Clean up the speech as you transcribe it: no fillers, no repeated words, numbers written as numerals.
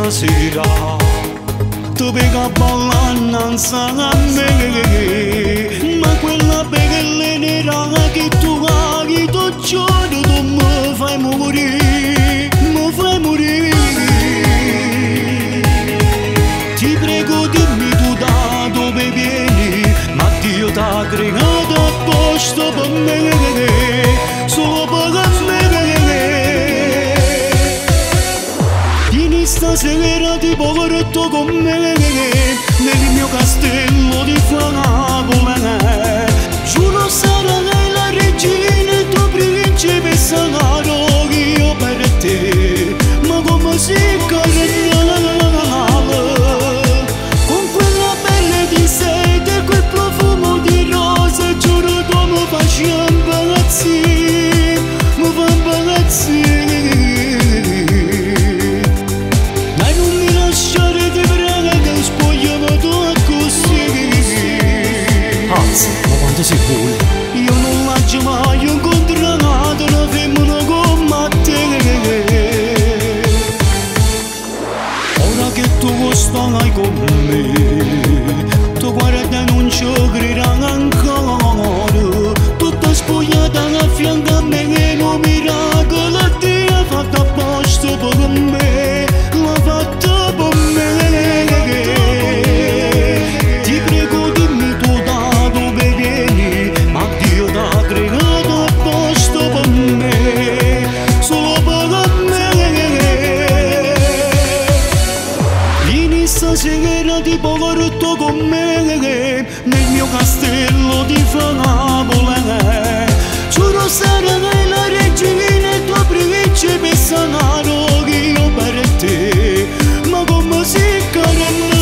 stasera tu venga a ballare innanzi a me, ma quella bella nera che tu hai tu giorno tu mi fai morire, mi fai morire. Ti prego dimmi tu da dove vieni, ma Dio t'ha creato apposta per me, solo per me. Vieni stasera ti porto con me nel mio castello di favola, giuro sarai la regina e tuo principessa caro io per te, ma come si carnale con quella pelle di sete e quel profumo di rose, giuro tu mi facci impazzire, mi fa impazzire. Ma quanto sei buono! Io non l'ho mai incontrato una femmina come te. Ora che tu stai con me, tu guarda e non ci crederai ancora. Tutta spogliata a fianco a me e un miracolo Dio ha fatto apposta per me, l'ha fatto per me. Ti prego dimmi tu da dove vieni, ma Dio t'ha creato apposta per me, solo per me. Vieni stasera ti porto con me nel mio castello di favola, giuro sarai la regina e tua principessa caro io per te, ma come si carne.